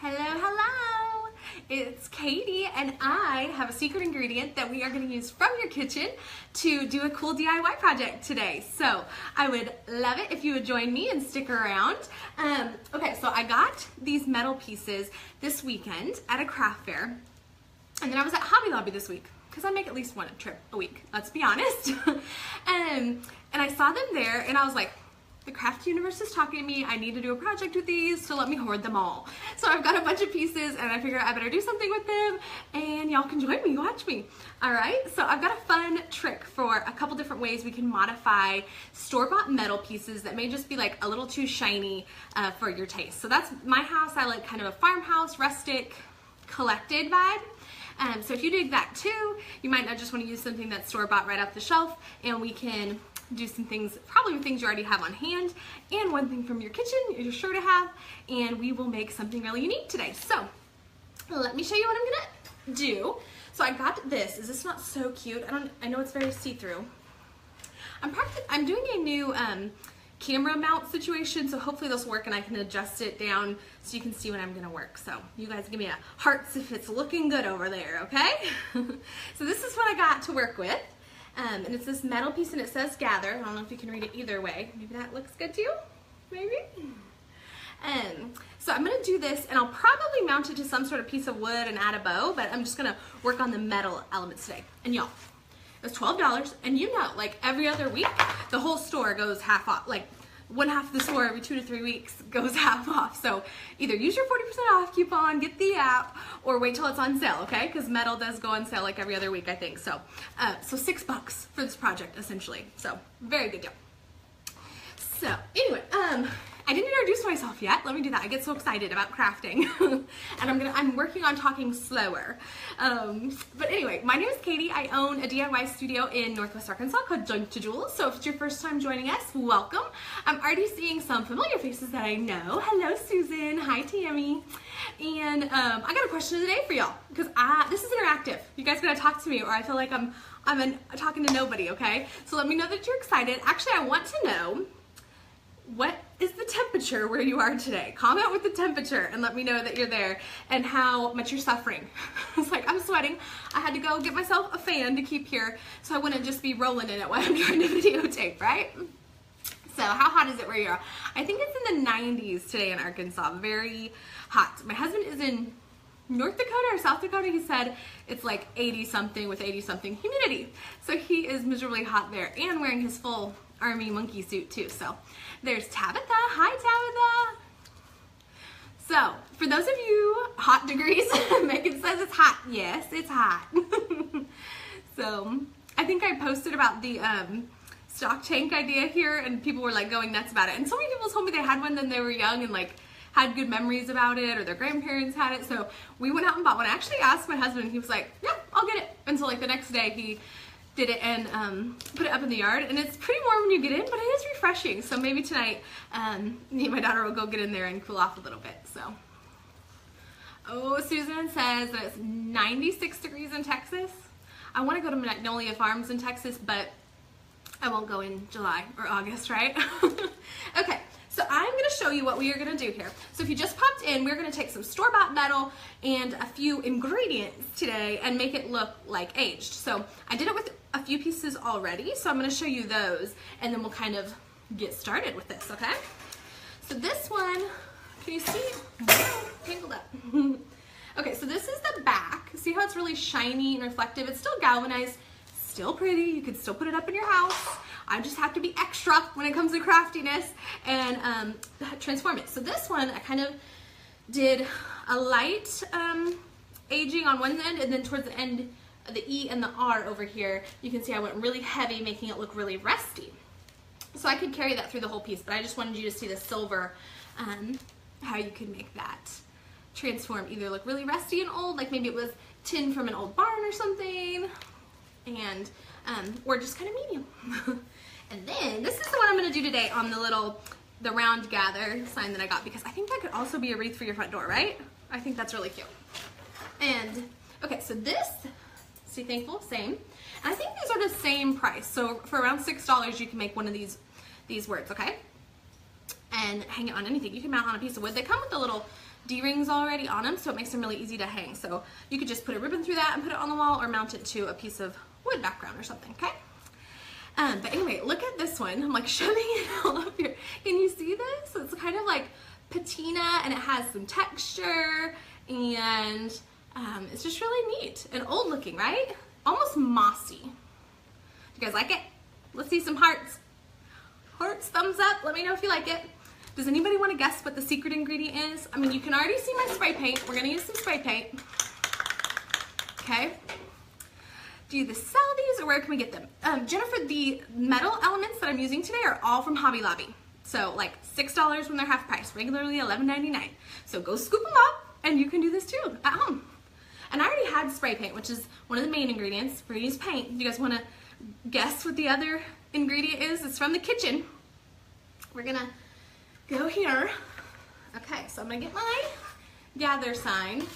Hello, hello! It's Katie, and I have a secret ingredient that we are going to use from your kitchen to do a cool DIY project today. So I would love it if you would join me and stick around. Okay, so I got these metal pieces this weekend at a craft fair, and then I was at Hobby Lobby this week because I make at least one trip a week, let's be honest. And I saw them there, and I was like, the craft universe is talking to me. I need to do a project with these, so let me hoard them all. So I've got a bunch of pieces, and I figured I better do something with them, and y'all can join me, watch me. All right, so I've got a fun trick for a couple different ways we can modify store-bought metal pieces that may just be like a little too shiny for your taste. So that's my house. I like kind of a farmhouse, rustic, collected vibe. So if you dig that too, you might not just want to use something that's store-bought right off the shelf, and we can do some things, probably with things you already have on hand, and one thing from your kitchen you're sure to have, and we will make something really unique today. So let me show you what I'm gonna do. So I got this. Is this not so cute? I know it's very see-through. I'm doing a new camera mount situation, so hopefully this will work and I can adjust it down so you can see when I'm gonna work. So you guys give me a hearts if it's looking good over there, okay? So this is what I got to work with. And it's this metal piece, and it says gather. I don't know if you can read it either way. Maybe that looks good to you? Maybe? So I'm going to do this, and I'll probably mount it to some sort of piece of wood and add a bow, but I'm just going to work on the metal elements today. And y'all, it was $12, and you know, like every other week, the whole store goes half off. Like one half of the store every 2 to 3 weeks goes half off. So either use your 40% off coupon, get the app, or wait till it's on sale, okay? Because metal does go on sale like every other week, I think. So, so $6 for this project, essentially. So very good deal. So anyway, I didn't introduce myself yet. Let me do that. I get so excited about crafting. And I'm working on talking slower. But anyway, my name is Katie. I own a DIY studio in Northwest Arkansas called Junk to Jewels. So if it's your first time joining us, welcome. I'm already seeing some familiar faces that I know. Hello, Susan. Hi, Tammy. And I got a question today for y'all, because this is interactive. You guys gotta talk to me, or I feel like I'm talking to nobody, okay? So let me know that you're excited. Actually, I want to know, what is the temperature where you are today? Comment with the temperature and let me know that you're there and how much you're suffering. It's like, I'm sweating. I had to go get myself a fan to keep here so I wouldn't just be rolling in it while I'm trying to videotape, right? So how hot is it where you are? I think it's in the 90s today in Arkansas, very hot. My husband is in North Dakota or South Dakota. He said it's like 80 something with 80 something humidity. So he is miserably hot there and wearing his full army monkey suit too. So there's Tabitha. Hi, Tabitha. So for those of you hot degrees, Megan says it's hot. Yes, it's hot. So I think I posted about the stock tank idea here, and people were like going nuts about it. And so many people told me they had one when they were young and like had good memories about it, or their grandparents had it. So we went out and bought one. I actually asked my husband, and he was like, "Yep, I'll get it." And so like the next day he did it and put it up in the yard, and it's pretty warm when you get in, but it is refreshing. So maybe tonight me and my daughter will go get in there and cool off a little bit. So, oh, Susan says that it's 96 degrees in Texas. I want to go to Magnolia Farms in Texas, but I won't go in July or August, right? Okay. So I'm going to show you what we are going to do here. So if you just popped in, we're going to take some store-bought metal and a few ingredients today and make it look like aged. So I did it with a few pieces already, so I'm going to show you those, and then we'll kind of get started with this, okay? So this one, can you see? Tangled up. Okay, so this is the back. See how it's really shiny and reflective? It's still galvanized, still pretty. You could still put it up in your house. I just have to be extra when it comes to craftiness and transform it. So this one, I kind of did a light aging on one end, and then towards the end, the E and the R over here, you can see I went really heavy, making it look really rusty. So I could carry that through the whole piece, but I just wanted you to see the silver, how you could make that transform, either look really rusty and old, like maybe it was tin from an old barn or something, and or just kind of medium. And then this is the one I'm going to do today on the round gather sign that I got, because I think that could also be a wreath for your front door, right? I think that's really cute. And okay, so this, see, thankful, same. And I think these are the same price. So for around $6, you can make one of these words, okay? and hang it on anything. You can mount on a piece of wood. They come with the little D-rings already on them, so it makes them really easy to hang. So you could just put a ribbon through that and put it on the wall, or mount it to a piece of wood background or something, okay? But anyway, look at this one. I'm like shoving it all up here. Can you see this? It's kind of like patina, and it has some texture, and it's just really neat and old looking, right? Almost mossy. You guys like it? Let's see some hearts. Hearts, thumbs up. Let me know if you like it. Does anybody want to guess what the secret ingredient is? I mean, you can already see my spray paint. We're gonna use some spray paint. Okay. Do you sell these, or where can we get them? Jennifer, the metal elements that I'm using today are all from Hobby Lobby. So like $6 when they're half price, regularly $11.99. So go scoop them up, and you can do this too at home. And I already had spray paint, which is one of the main ingredients. We're gonna use paint. Do you guys wanna guess what the other ingredient is? It's from the kitchen. We're gonna go here. Okay, so I'm gonna get my gather sign.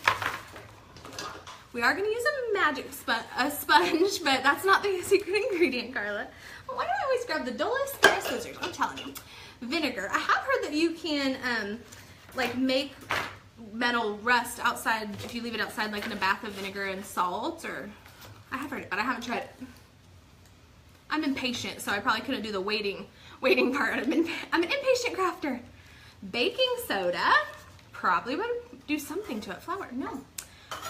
We are gonna use a magic sponge, but that's not the secret ingredient, Carla. Well, why do I always grab the dullest pair of scissors? I'm telling you. Vinegar. I have heard that you can like make metal rust outside if you leave it outside, like in a bath of vinegar and salt, or I have heard it, but I haven't tried it. I'm impatient, so I probably couldn't do the waiting part. I'm an impatient crafter. Baking soda probably would do something to it. Flour, no.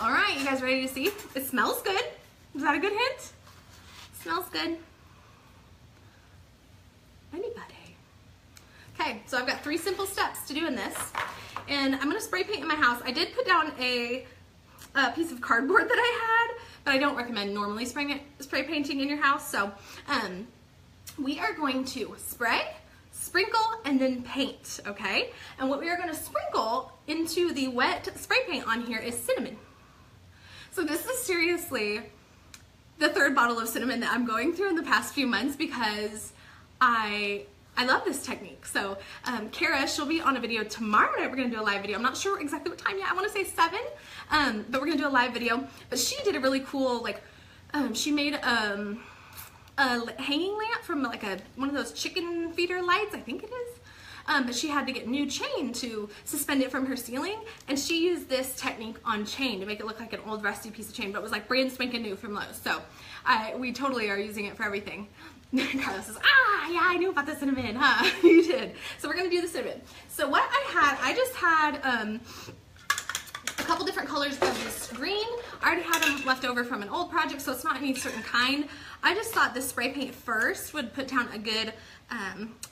All right, you guys ready to see? It smells good. Is that a good hint? Smells good. Anybody? Okay, so I've got 3 simple steps to doing this, and I'm gonna spray paint in my house. I did put down a piece of cardboard that I had, but I don't recommend normally spray painting in your house. So we are going to spray, sprinkle, and then paint, okay? And what we are gonna sprinkle into the wet spray paint on here is cinnamon. So this is seriously the 3rd bottle of cinnamon that I'm going through in the past few months, because I love this technique. So Kara, she'll be on a video tomorrow night. We're gonna do a live video. I'm not sure exactly what time yet. I wanna say 7, but we're gonna do a live video. But she did a really cool, like, she made a hanging lamp from like one of those chicken feeder lights, I think it is. But she had to get new chain to suspend it from her ceiling, and she used this technique on chain to make it look like an old rusty piece of chain, but it was like brand spanking new from Lowe's. So we totally are using it for everything. Carla says, yeah, I knew about the cinnamon, huh? You did. So we're gonna do the cinnamon. So what I just had a couple different colors of this green. I already had them left over from an old project, so it's not any certain kind. I just thought the spray paint first would put down a good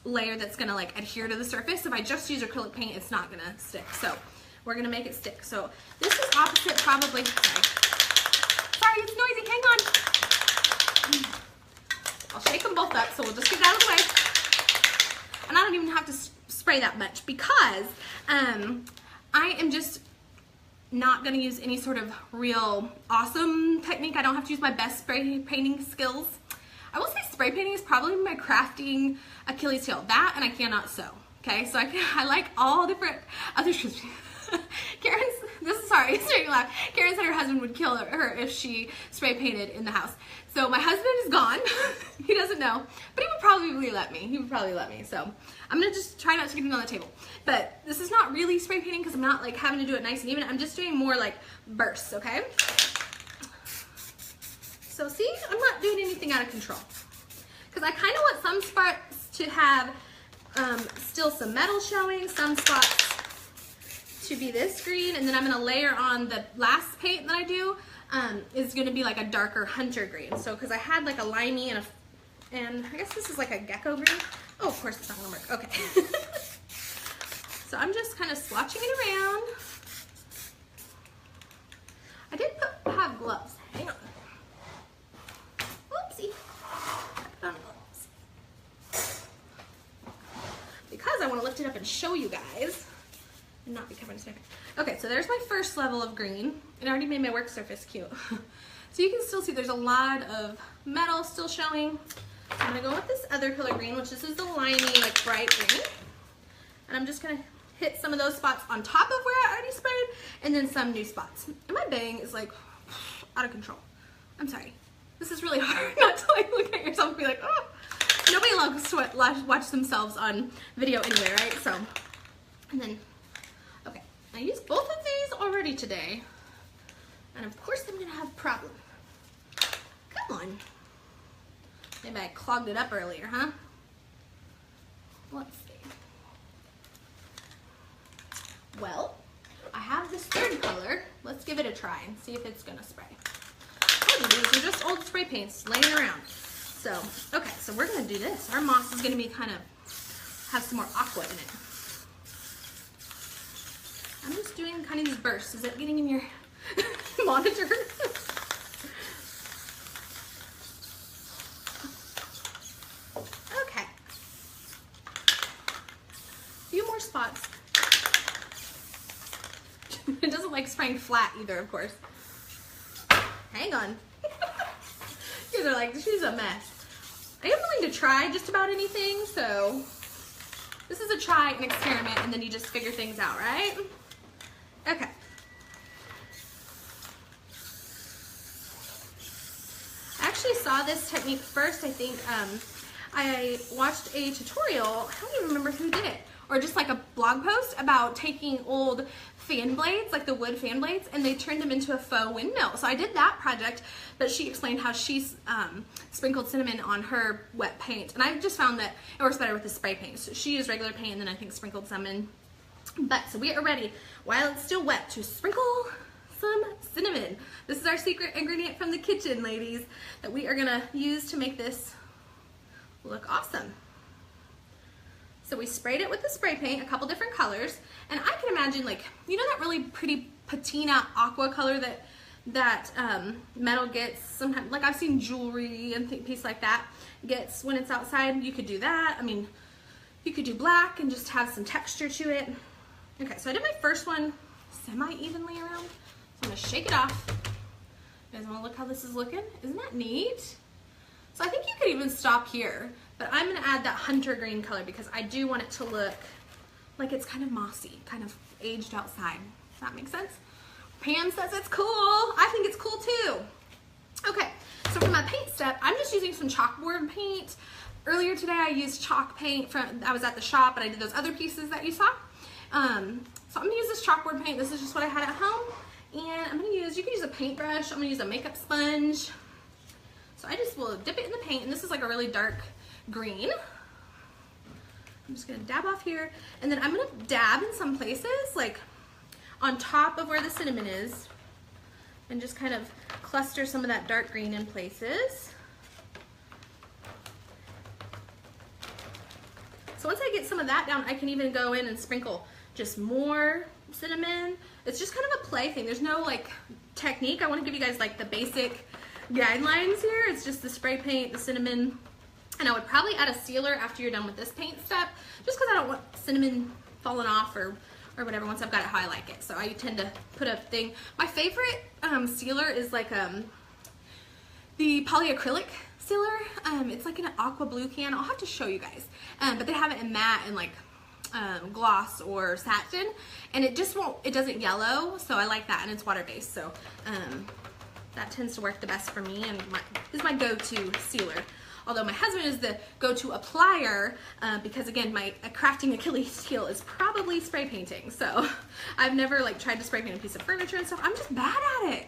layer that's gonna like adhere to the surface. If I just use acrylic paint, it's not gonna stick. So we're gonna make it stick. So this is opposite probably, sorry, it's noisy, hang on. I'll shake them both up, so we'll just get that out of the way. And I don't even have to spray that much, because I am just not gonna use any sort of real awesome technique. I don't have to use my best spray painting skills. I will say spray painting is probably my crafting Achilles heel. That, and I cannot sew. Okay, so I like all different other Karen's, sorry, it's making me laugh. Karen said her husband would kill her if she spray painted in the house. So my husband is gone. He doesn't know, but he would probably let me. So I'm gonna just try not to get it on the table. But this is not really spray painting, because I'm not like having to do it nice and even. I'm just doing more like bursts, okay? So see, I'm not doing anything out of control, because I kind of want some spots to have still some metal showing, some spots to be this green, and then I'm gonna layer on the last paint that I do is gonna be like a darker hunter green. So because I had like a limey and I guess this is like a gecko green. Oh, of course it's not gonna work. Okay. So I'm just kind of swatching it around. I did have gloves. Hang on. Oopsie. I put on gloves. Because I want to lift it up and show you guys and not be covered in snow. Okay, so there's my first level of green. It already made my work surface cute. So you can still see there's a lot of metal still showing. I'm gonna go with this other color green, which this is the limey, like bright green. And I'm just gonna hit some of those spots on top of where I already sprayed, and then some new spots. And my bang is like out of control. I'm sorry. This is really hard not to like look at yourself and be like, oh. nobody loves to watch themselves on video anyway, right? So, and then, okay, I used both of these already today. And of course I'm gonna have a problem. Come on. Maybe I clogged it up earlier, huh? Let's see. Well, I have this third color. Let's give it a try and see if it's gonna spray. Oh, these are just old spray paints laying around. So, okay, so we're gonna do this. Our moss is gonna be kind of, have some more aqua in it. I'm just doing kind of these bursts. Is it getting in your monitor? Okay. A few more spots. It doesn't like spraying flat either, of course. Hang on. You guys are like, she's a mess. I am willing to try just about anything, so this is a try and experiment, and then you just figure things out, right? Okay. I actually saw this technique first, I think. I watched a tutorial, I don't even remember who did it, or just like a blog post about taking old fan blades, like the wood fan blades, and they turned them into a faux windmill. So I did that project, but she explained how she sprinkled cinnamon on her wet paint, and I just found that it works better with the spray paint. So she used regular paint and then I think sprinkled some in. But so we are ready, while it's still wet, to sprinkle some cinnamon. This is our secret ingredient from the kitchen, ladies, that we are gonna use to make this look awesome. So we sprayed it with the spray paint, a couple different colors, and I can imagine, like, you know that really pretty patina aqua color that metal gets sometimes, like I've seen jewelry and pieces like that gets when it's outside. You could do that. I mean, you could do black and just have some texture to it. Okay, so I did my first one semi-evenly around. So I'm gonna shake it off. You guys wanna look how this is looking? Isn't that neat? So I think you could even stop here, but I'm gonna add that hunter green color because I do want it to look like it's kind of mossy, kind of aged outside. Does that make sense? Pam says it's cool. I think it's cool too. Okay, so for my paint step, I'm just using some chalkboard paint. Earlier today I used chalk paint I was at the shop, and I did those other pieces that you saw. So I'm gonna use this chalkboard paint. This is just what I had at home. And I'm gonna use, you can use a paintbrush, I'm gonna use a makeup sponge. So I just will dip it in the paint, and this is like a really dark green. I'm just gonna dab off here, and then I'm gonna dab in some places, like on top of where the cinnamon is, and just kind of cluster some of that dark green in places. So once I get some of that down, I can even go in and sprinkle just more cinnamon. It's just kind of a play thing. There's no like technique. I want to give you guys like the basic guidelines here. It's just the spray paint, the cinnamon, and I would probably add a sealer after you're done with this paint step, just because I don't want cinnamon falling off or whatever once I've got it how I like it. So I tend to put a thing. My favorite sealer is like the polyacrylic sealer. It's like in an aqua blue can. I'll have to show you guys. But they have it in matte and like gloss or satin, and it just won't, it doesn't yellow, so I like that, and it's water-based, so that tends to work the best for me and is my go-to sealer. Although my husband is the go-to applier because again, my crafting Achilles heel is probably spray painting. So I've never like tried to spray paint a piece of furniture and stuff. I'm just bad at it.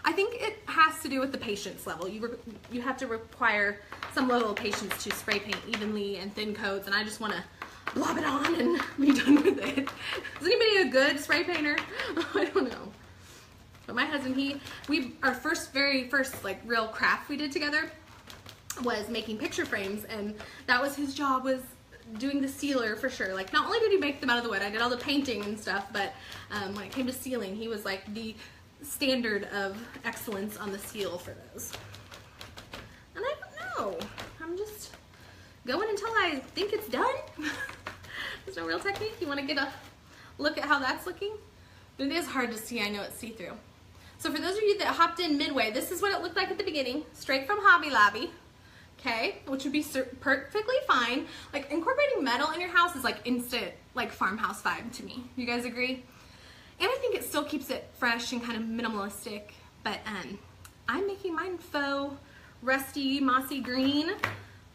I think it has to do with the patience level. You have to require some level of patience to spray paint evenly and thin coats, and I just want to blob it on and be done with it. Is anybody a good spray painter? I don't know. But my husband, our very first like real craft we did together was making picture frames, and that was his job, was doing the sealer for sure. Like, not only did he make them out of the wood, I did all the painting and stuff, but when it came to sealing, he was like the standard of excellence on the seal for those. And I don't know, I'm just going until I think it's done. There's no real technique. You want to get a look at how that's looking? But it is hard to see. I know it's see-through. So for those of you that hopped in midway, this is what it looked like at the beginning, straight from Hobby Lobby. Okay, which would be perfectly fine. Like, incorporating metal in your house is like instant, like, farmhouse vibe to me. You guys agree? And I think it still keeps it fresh and kind of minimalistic. But I'm making mine faux, rusty, mossy green.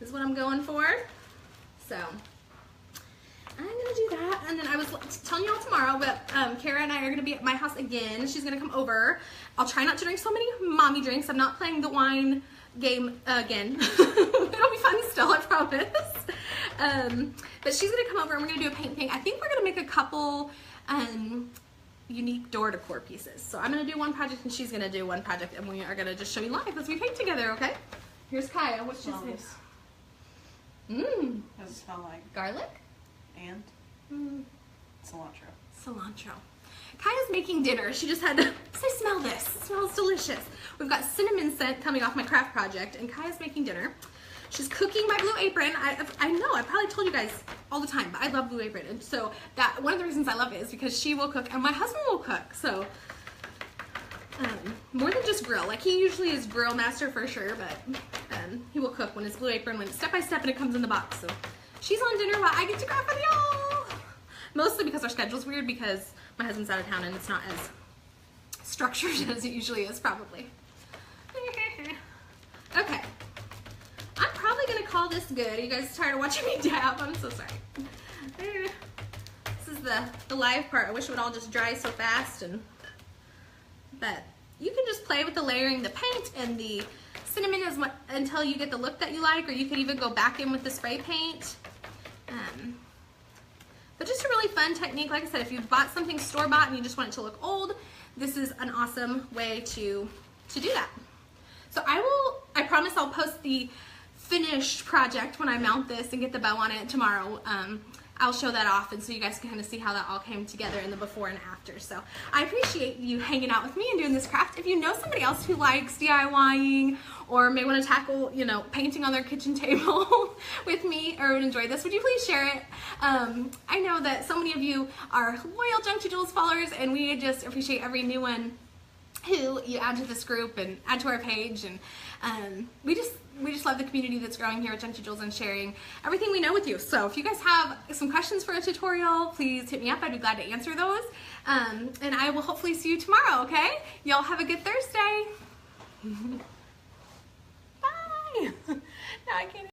is what I'm going for. So I'm gonna do that, and then I was telling y'all tomorrow, but Kara and I are gonna be at my house again. She's gonna come over. I'll try not to drink so many mommy drinks. I'm not playing the wine game again. It'll be fun still, I promise. But she's gonna come over and we're gonna do a paint thing. I think we're gonna make a couple unique door decor pieces. So I'm gonna do one project and she's gonna do one project, and we are gonna just show you live as we paint together, okay? Here's Kaya. What's she say? Does it smell like? Garlic? And? Cilantro. Cilantro. Kaya's making dinner. She just had to say, smell this. It smells delicious. We've got cinnamon scent coming off my craft project, and Kaya's making dinner. She's cooking my Blue Apron. I know, I probably told you guys all the time, but I love Blue Apron. And so that one of the reasons I love it is because she will cook and my husband will cook. So more than just grill. Like, he usually is grill master for sure, but he will cook when it's Blue Apron, when it's step by step and it comes in the box. So she's on dinner while I get to grab with y'all. Mostly because our schedule's weird, because my husband's out of town and it's not as structured as it usually is, probably. Okay. I'm probably gonna call this good. Are you guys tired of watching me dab? I'm so sorry. This is the live part. I wish it would all just dry so fast, but you can just play with the layering, the paint, and the cinnamon until you get the look that you like, or you could even go back in with the spray paint. But just a really fun technique. Like I said, if you bought something store-bought and you just want it to look old, this is an awesome way to do that. So I promise I'll post the finished project when I mount this and get the bow on it tomorrow. I'll show that off, and so you guys can kind of see how that all came together in the before and after. So I appreciate you hanging out with me and doing this craft. If you know somebody else who likes DIYing or may want to tackle, you know, painting on their kitchen table with me or would enjoy this, would you please share it? I know that so many of you are loyal Junk to Jules followers, and we just appreciate every new one who you add to this group and add to our page, and we just love the community that's growing here at Junk to Jules and sharing everything we know with you. So if you guys have some questions for a tutorial, please hit me up. I'd be glad to answer those. And I will hopefully see you tomorrow, okay? Y'all have a good Thursday. Bye. No, I can't.